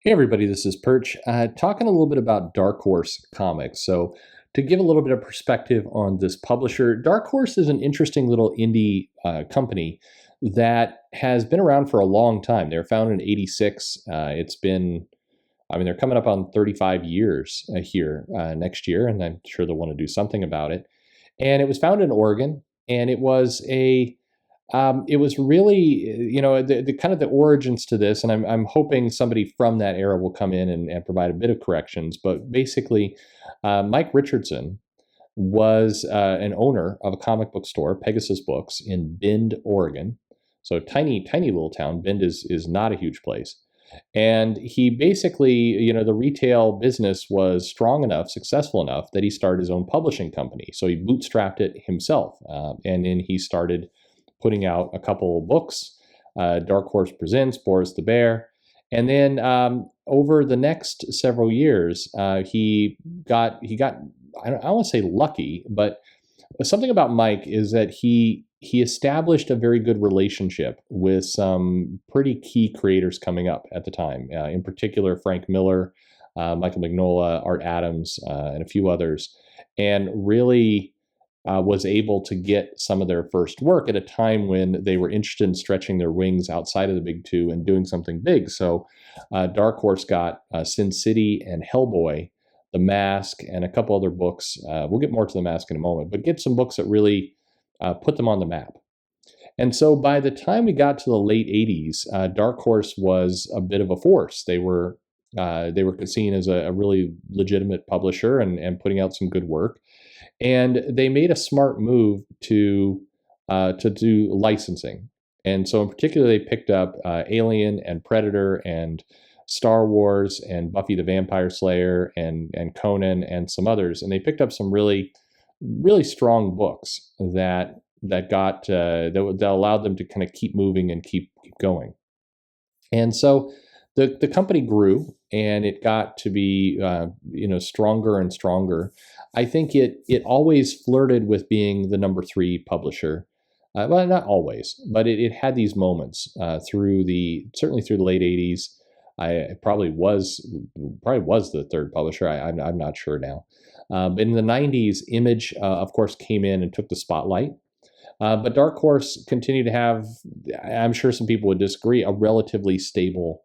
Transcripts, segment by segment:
Hey everybody, this is Perch, talking a little bit about Dark Horse Comics. So, to give a little bit of perspective on this publisher, Dark Horse is an interesting little indie company that has been around for a long time. They were founded in '86. They're coming up on 35 years here next year, and I'm sure they'll want to do something about it. And it was founded in Oregon, and it was really, the kind of the origins to this, and I'm hoping somebody from that era will come in and provide a bit of corrections. But basically, Mike Richardson was an owner of a comic book store, Pegasus Books, in Bend, Oregon. So tiny, tiny little town. Bend is not a huge place. And he basically, the retail business was strong enough, successful enough that he started his own publishing company. So he bootstrapped it himself, and then he started putting out a couple of books. Dark Horse Presents, Boris the Bear. And then over the next several years, he got I don't want to say lucky, but something about Mike is that he established a very good relationship with some pretty key creators coming up at the time. In particular, Frank Miller, Michael Mignola, Art Adams, and a few others, and really was able to get some of their first work at a time when they were interested in stretching their wings outside of the big two and doing something big. So Dark Horse got Sin City and Hellboy, The Mask, and a couple other books. We'll get more to The Mask in a moment, but get some books that really put them on the map. And so by the time we got to the late 80s, Dark Horse was a bit of a force. They were seen as a really legitimate publisher and putting out some good work. And they made a smart move to do licensing. And so in particular, they picked up Alien and Predator and Star Wars and Buffy the Vampire Slayer and Conan and some others. And they picked up some really, really strong books that allowed them to kind of keep moving and keep going. And so the company grew, and it got to be stronger and stronger. I think it always flirted with being the number three publisher. Well, not always, but it had these moments certainly through the late '80s. I probably was the third publisher. I'm not sure now. But in the '90s, Image, of course, came in and took the spotlight. But Dark Horse continued to have, I'm sure some people would disagree, a relatively stable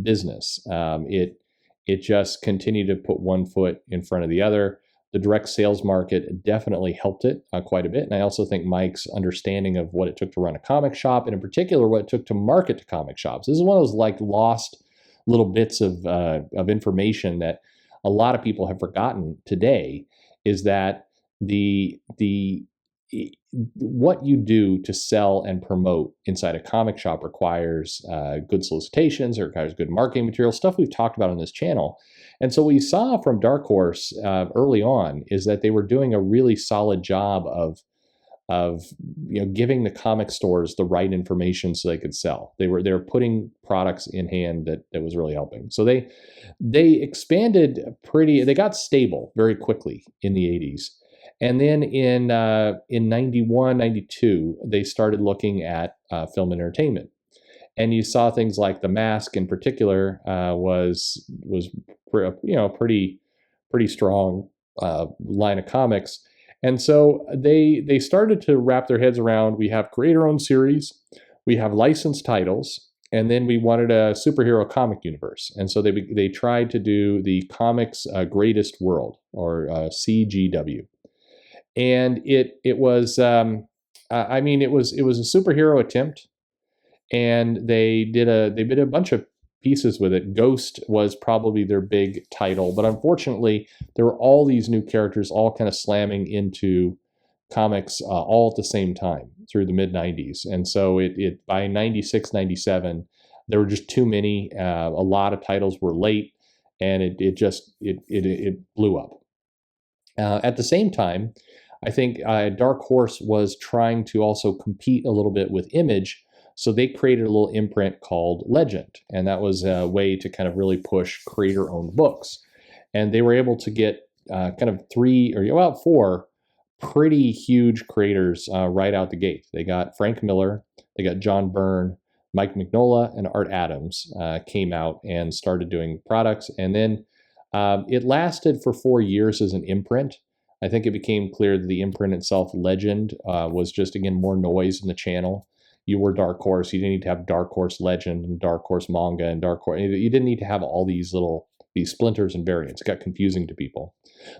business. It just continued to put one foot in front of the other. The direct sales market definitely helped it quite a bit. And I also think Mike's understanding of what it took to run a comic shop, and in particular, what it took to market to comic shops. This is one of those like lost little bits of information that a lot of people have forgotten today, is that the what you do to sell and promote inside a comic shop requires good solicitations, it requires good marketing material, stuff we've talked about on this channel. And so what you saw from Dark Horse early on is that they were doing a really solid job of giving the comic stores the right information so they could sell. They were putting products in hand that was really helping. So they expanded they got stable very quickly in the '80s. And then in '91, '92, they started looking at film and entertainment. And you saw things like The Mask in particular was pretty strong line of comics. And so they started to wrap their heads around, we have creator-owned series, we have licensed titles, and then we wanted a superhero comic universe. And so they tried to do the Comics Greatest World, or CGW. And it was it was a superhero attempt, and they did a bunch of pieces with it. Ghost was probably their big title, but unfortunately there were all these new characters all kind of slamming into comics all at the same time through the mid '90s. And so it by '96, '97 there were just too many. A lot of titles were late, and it blew up. At the same time, I think Dark Horse was trying to also compete a little bit with Image, so they created a little imprint called Legend, and that was a way to kind of really push creator-owned books. And they were able to get kind of four pretty huge creators right out the gate. They got Frank Miller, they got John Byrne, Mike Mignola and Art Adams came out and started doing products. And then it lasted for 4 years as an imprint. I think it became clear that the imprint itself, Legend, was just, again, more noise in the channel. You were Dark Horse. You didn't need to have Dark Horse Legend and Dark Horse Manga and Dark Horse. You didn't need to have all these splinters and variants. It got confusing to people.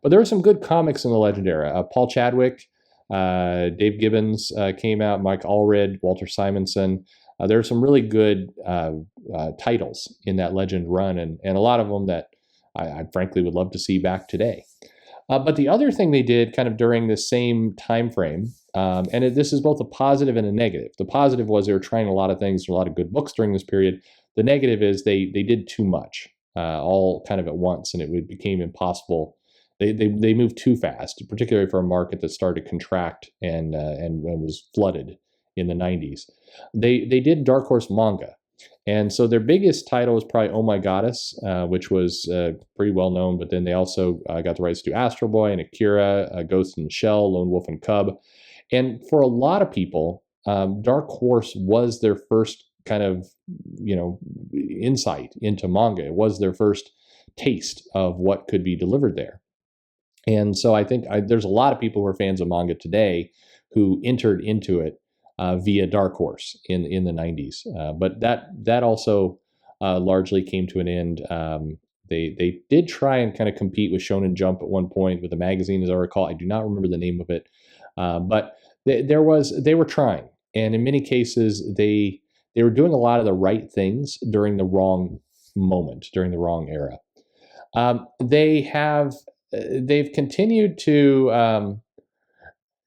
But there were some good comics in the Legend era. Paul Chadwick, Dave Gibbons came out, Mike Allred, Walter Simonson. There are some really good titles in that Legend run, and a lot of them that I frankly would love to see back today. But the other thing they did kind of during the same time frame, this is both a positive and a negative. The positive was they were trying a lot of things, a lot of good books during this period. The negative is they did too much, all kind of at once, and it became impossible. They moved too fast, particularly for a market that started to contract and was flooded in the 90s. They did Dark Horse Manga. And so their biggest title was probably Oh My Goddess, which was pretty well known, but then they also got the rights to Astro Boy and Akira, Ghost in the Shell, Lone Wolf and Cub. And for a lot of people, Dark Horse was their first kind of, insight into manga. It was their first taste of what could be delivered there. And so I think there's a lot of people who are fans of manga today who entered into it via Dark Horse in the 90s. But that also largely came to an end. They did try and kind of compete with Shonen Jump at one point with a magazine, as I recall. I do not remember the name of it, but they were trying, and in many cases they were doing a lot of the right things during the wrong moment, during the wrong era. They've continued to.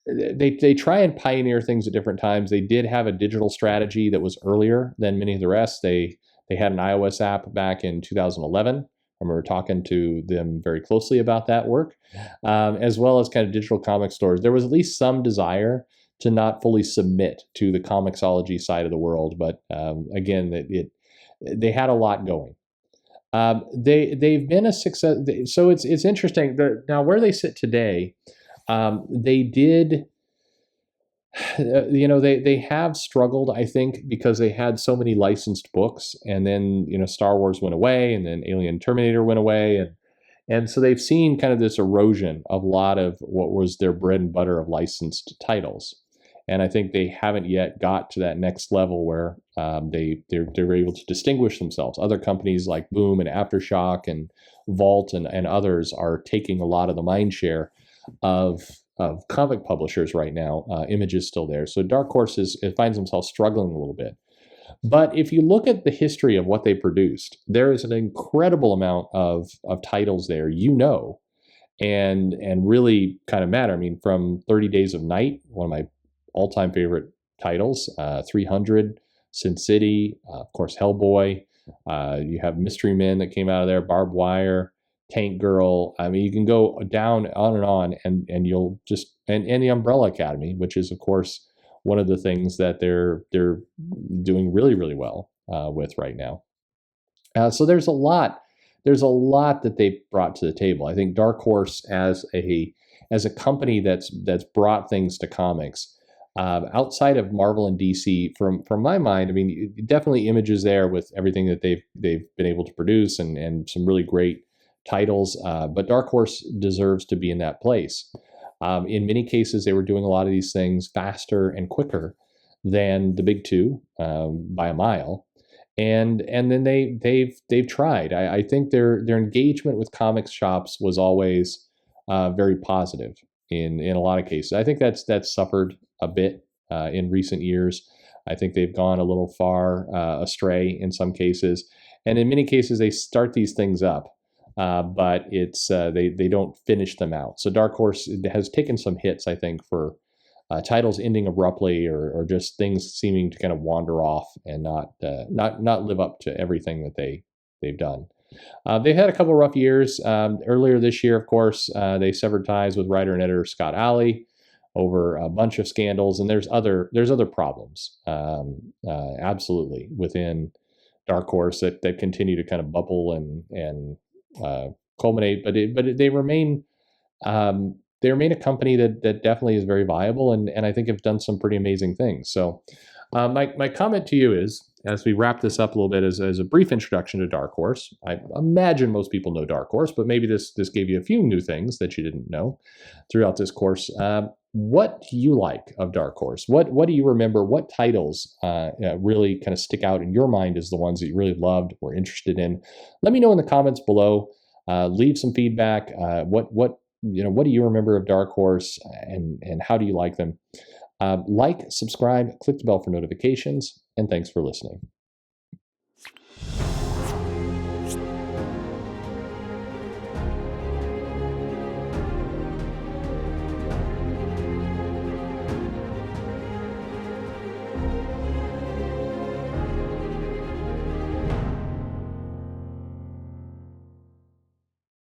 They try and pioneer things at different times. They did have a digital strategy that was earlier than many of the rest. They had an iOS app back in 2011. I remember talking to them very closely about that work, as well as kind of digital comic stores. There was at least some desire to not fully submit to the comiXology side of the world, but again, they had a lot going. They've been a success. So it's interesting. Now where they sit today. They did, they have struggled, I think, because they had so many licensed books, and then, Star Wars went away, and then Alien Terminator went away, and so they've seen kind of this erosion of a lot of what was their bread and butter of licensed titles. And I think they haven't yet got to that next level where they're able to distinguish themselves. Other companies like Boom and Aftershock and Vault and others are taking a lot of the mind share of comic publishers right now. Image is still there. So Dark Horse it finds themselves struggling a little bit. But if you look at the history of what they produced, there is an incredible amount of titles there, and really kind of matter. I mean, from 30 Days of Night, one of my all-time favorite titles, 300, Sin City, of course, Hellboy. You have Mystery Men that came out of there, Barbed Wire, Tank Girl. I mean, you can go down on, and you'll just and the Umbrella Academy, which is of course one of the things that they're doing really, really well with right now. So there's a lot that they've brought to the table. I think Dark Horse as a company that's brought things to comics outside of Marvel and DC, from my mind. I mean, definitely Images there with everything that they've been able to produce and some really great titles, but Dark Horse deserves to be in that place. In many cases, they were doing a lot of these things faster and quicker than the big two by a mile, and then they've tried. I think their engagement with comics shops was always very positive in a lot of cases. I think that's suffered a bit in recent years. I think they've gone a little far astray in some cases, and in many cases they start these things up. But it's they don't finish them out. So Dark Horse has taken some hits, I think, for titles ending abruptly or just things seeming to kind of wander off and not live up to everything that they've done. They've had a couple of rough years. Earlier this year, of course, they severed ties with writer and editor Scott Alley over a bunch of scandals, and there's other problems, absolutely, within Dark Horse that continue to kind of bubble and culminate, but they remain a company that definitely is very viable and I think have done some pretty amazing things. So my comment to you is, as we wrap this up a little bit, as a brief introduction to Dark Horse, I imagine most people know Dark Horse, but maybe this gave you a few new things that you didn't know throughout this course. What do you like of Dark Horse? What do you remember? What titles really kind of stick out in your mind as the ones that you really loved or interested in? Let me know in the comments below. Leave some feedback. What do you remember of Dark Horse, and how do you like them? Like, subscribe, click the bell for notifications, and thanks for listening.